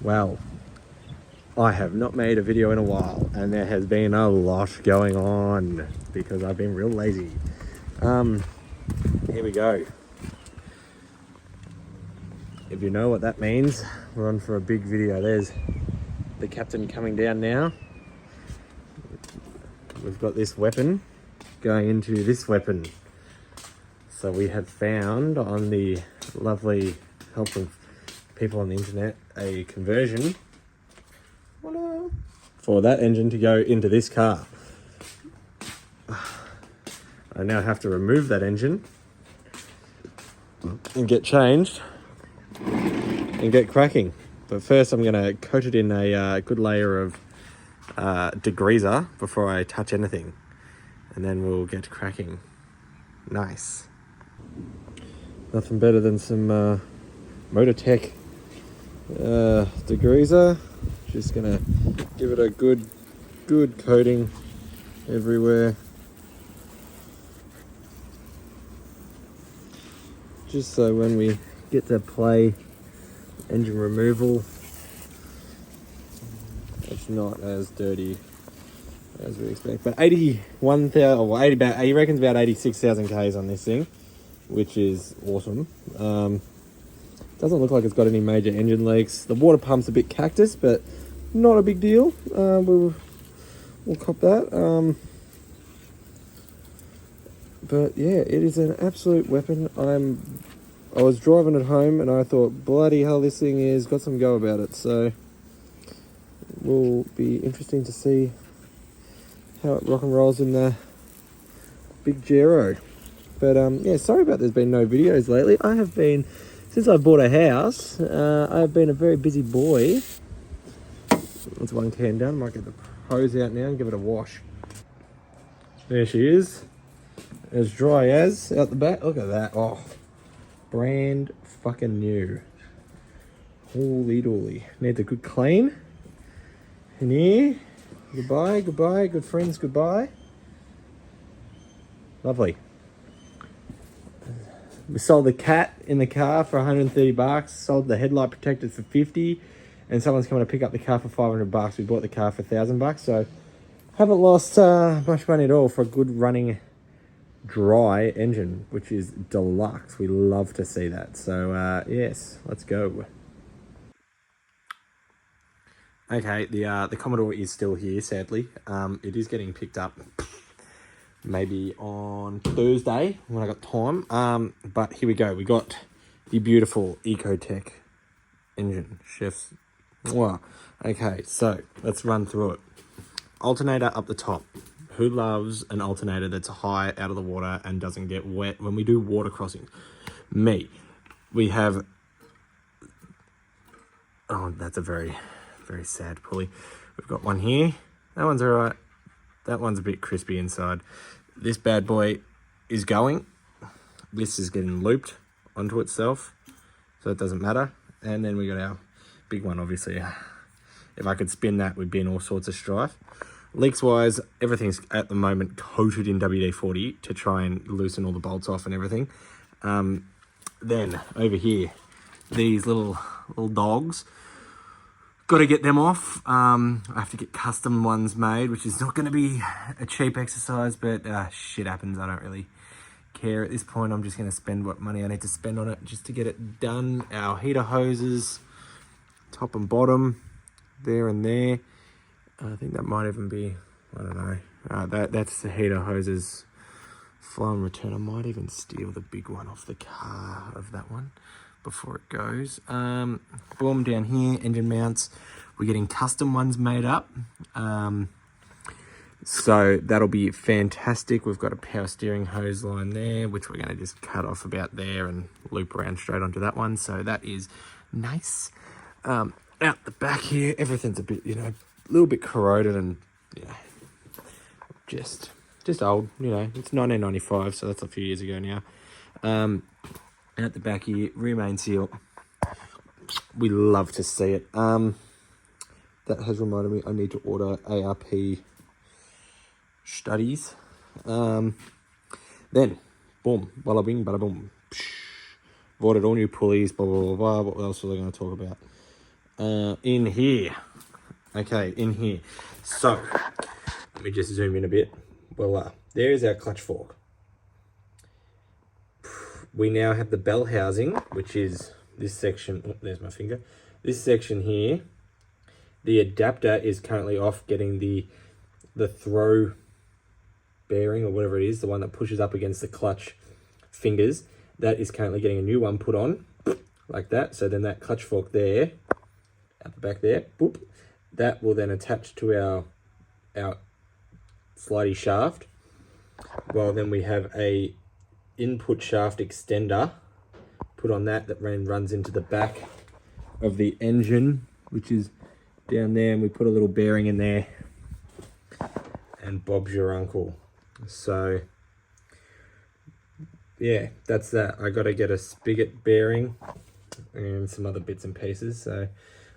Well, I have not made a video in a while, and there has been a lot going on because I've been real lazy. Here we go. If you know what that means, we're on for a big video. There's the captain coming down now. We've got this weapon going into this weapon. So we have found, on the lovely help of people on the internet, a conversion for that engine to go into this car. I now have to remove that engine and get changed and get cracking. But first I'm going to coat it in a good layer of degreaser before I touch anything. And then we'll get cracking. Nice. Nothing better than some ecotec degreaser. Just gonna give it a good coating everywhere. Just so when we get to play engine removal, it's not as dirty as we expect. But 81,000, or 80, about, he reckons about 86,000 Ks on this thing, which is awesome. Doesn't look like it's got any major engine leaks. The water pump's a bit cactus, but not a big deal. We'll cop that. But yeah, it is an absolute weapon. I was driving it home and I thought, bloody hell, this thing is got some go about it. So it will be interesting to see how it rock and rolls in the big Pajero. But yeah, sorry about there's been no videos lately. I have been, since I bought a house, I have been a very busy boy. That's one can done. Might get the hose out now and give it a wash. There she is. As dry as out the back. Look at that. Oh, brand fucking new. Holy dooly. Needs a good clean. In here. Goodbye, goodbye, good friends, goodbye. Lovely. We sold the cat in the car for 130 bucks. Sold the headlight protectors for 50. And someone's coming to pick up the car for 500 bucks. We bought the car for 1,000 bucks. So haven't lost much money at all for a good running dry engine, which is deluxe. We love to see that. So yes, let's go. Okay, the Commodore is still here, sadly. It is getting picked up maybe on Thursday when I got time. But here we go. We got the beautiful ecotec engine. Chef's. Wow. Okay, so let's run through it. Alternator up the top. Who loves an alternator that's high out of the water and doesn't get wet when we do water crossings? Me. We have... Oh, that's a very, very sad pulley. We've got one here. That one's alright. That one's a bit crispy inside. This bad boy is going. This is getting looped onto itself, so it doesn't matter. And then we got our big one, obviously. If I could spin that, we'd be in all sorts of strife. Leaks wise, everything's at the moment coated in WD-40 to try and loosen all the bolts off and everything. Then over here, these little dogs, got to get them off. I have to get custom ones made, which is not going to be a cheap exercise, but shit happens. I don't really care at this point. I'm just going to spend what money I need to spend on it just to get it done. Our heater hoses, top and bottom, there and there. I think that might even be, I don't know. That's the heater hoses flow and return. I might even steal the big one off the car of that one before it goes. Boom, down here, engine mounts. We're getting custom ones made up. So that'll be fantastic. We've got a power steering hose line there, which we're going to just cut off about there and loop around straight onto that one. So that is nice. Out the back here, everything's a bit, a little bit corroded and, just old, it's 1995, so that's a few years ago now. Out the back here, rear main seal. We love to see it. That has reminded me I need to order ARP studies. Then, boom, bada bing, bada boom. Ordered all new pulleys, blah, blah, blah, blah. What else was I going to talk about? in here. Okay, in here. So, let me just zoom in a bit. Voila, there is our clutch fork. We now have the bell housing, which is this section. Oh, there's my finger. This section here. The adapter is currently off, getting the throw bearing or whatever it is, the one that pushes up against the clutch fingers. That is currently getting a new one put on, like that. So then that clutch fork there, at the back there, boop, that will then attach to our slidey shaft. Well, then we have a input shaft extender put on that runs into the back of the engine, which is down there, and we put a little bearing in there, and Bob's your uncle. So yeah, that's that. I got to get a spigot bearing and some other bits and pieces. So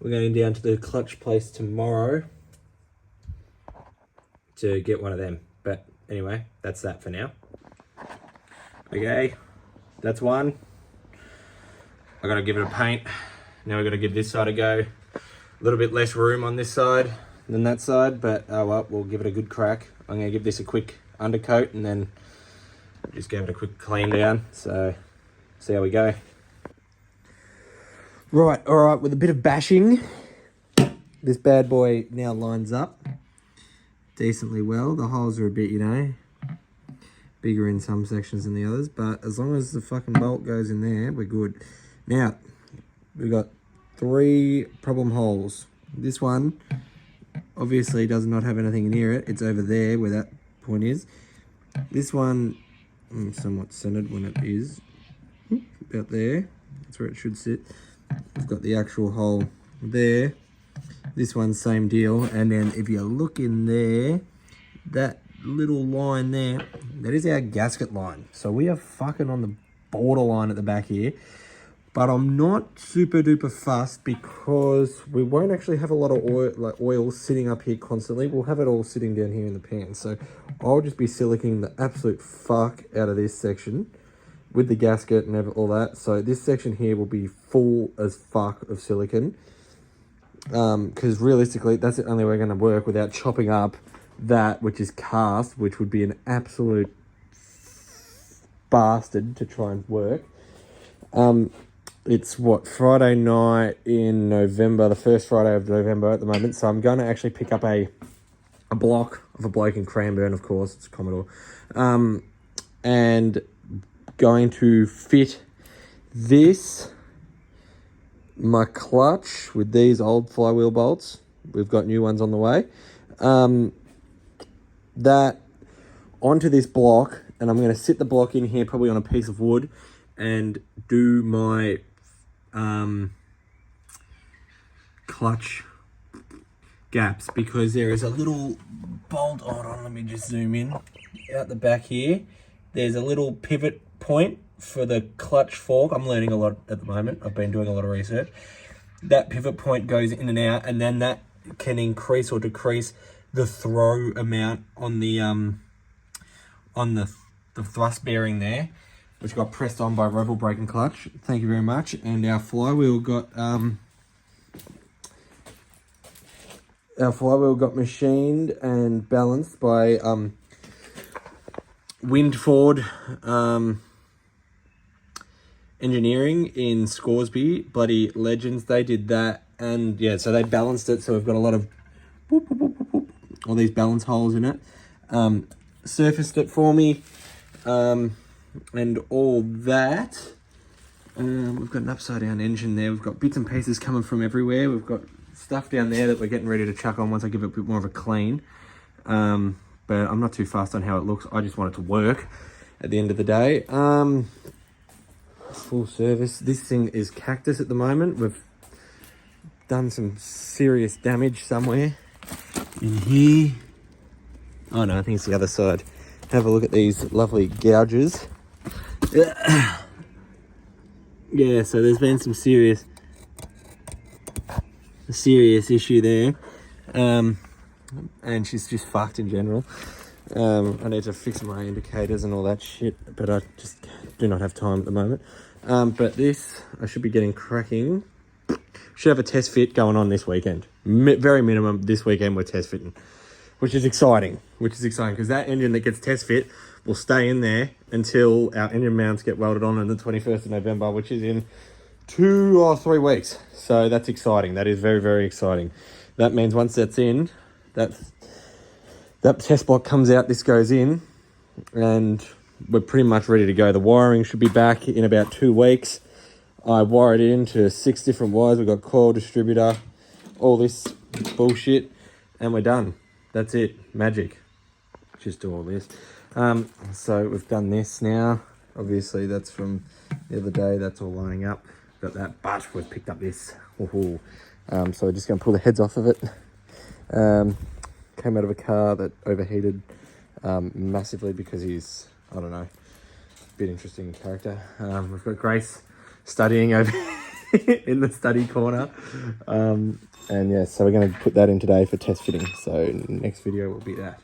we're going down to the clutch place tomorrow to get one of them. But anyway, that's that for now. Okay, that's one. I got to give it a paint. Now we've got to give this side a go. A little bit less room on this side than that side, but oh well, we'll give it a good crack. I'm going to give this a quick undercoat and then just give it a quick clean down. So, see how we go. Right, all right, with a bit of bashing, this bad boy now lines up decently well. The holes are a bit, bigger in some sections than the others, but as long as the fucking bolt goes in there, we're good. Now, we've got 3 problem holes. This one obviously does not have anything near it. It's over there where that point is. This one, I'm somewhat centered when it is. About there. That's where it should sit. We've got the actual hole there. This one's same deal. And then if you look in there, that little line there, that is our gasket line. So we are fucking on the borderline at the back here. But I'm not super duper fussed because we won't actually have a lot of oil sitting up here constantly. We'll have it all sitting down here in the pan. So I'll just be siliconing the absolute fuck out of this section with the gasket and all that. So this section here will be full as fuck of silicone. Because realistically, that's the only way we're going to work without chopping up that which is cast, which would be an absolute bastard to try and work. It's Friday night in November, the first Friday of November at the moment. So I'm going to actually pick up a block of a bloke in Cranbourne, of course, it's Commodore, and going to fit my clutch with these old flywheel bolts. We've got new ones on the way. That onto this block, and I'm going to sit the block in here probably on a piece of wood and do my clutch gaps, because there is a little bolt, hold on, let me just zoom in, out the back here, there's a little pivot point for the clutch fork. I'm learning a lot at the moment, I've been doing a lot of research. That pivot point goes in and out, and then that can increase or decrease the throw amount on the thrust bearing there, which got pressed on by Rebel Brake and Clutch. Thank you very much. And our flywheel got machined and balanced by Windford Engineering in Scoresby. Bloody legends. They did that, and yeah, so they balanced it. So we've got a lot of boop, boop, boop, boop, boop, all these balance holes in it. Surfaced it for me. And all that. We've got an upside down engine there. We've got bits and pieces coming from everywhere. We've got stuff down there that we're getting ready to chuck on once I give it a bit more of a clean. But I'm not too fast on how it looks. I just want it to work at the end of the day. Full service. This thing is cactus at the moment. We've done some serious damage somewhere in here. Oh no, I think it's the other side. Have a look at these lovely gouges. Yeah, so there's been some serious issue there. And she's just fucked in general. I need to fix my indicators and all that shit, but I just do not have time at the moment. But this, I should be getting cracking should have a test fit going on this weekend. Very minimum this weekend we're test fitting, which is exciting. Because that engine that gets test fit will stay in there until our engine mounts get welded on the 21st of November, which is in 2 or 3 weeks. So that's exciting. That is very, very exciting. That means once that's in, that test block comes out, this goes in, and we're pretty much ready to go. The wiring should be back in about 2 weeks. I wired it into 6 different wires. We've got coil, distributor, all this bullshit, and we're done. That's it. Magic. Just do all this. So we've done this now. Obviously, that's from the other day. That's all lining up. Got that, but we've picked up this. So we're just going to pull the heads off of it. Came out of a car that overheated massively because he's, I don't know, a bit interesting character. We've got Grace studying over in the study corner. And yeah, so we're going to put that in today for test fitting. So next video will be that.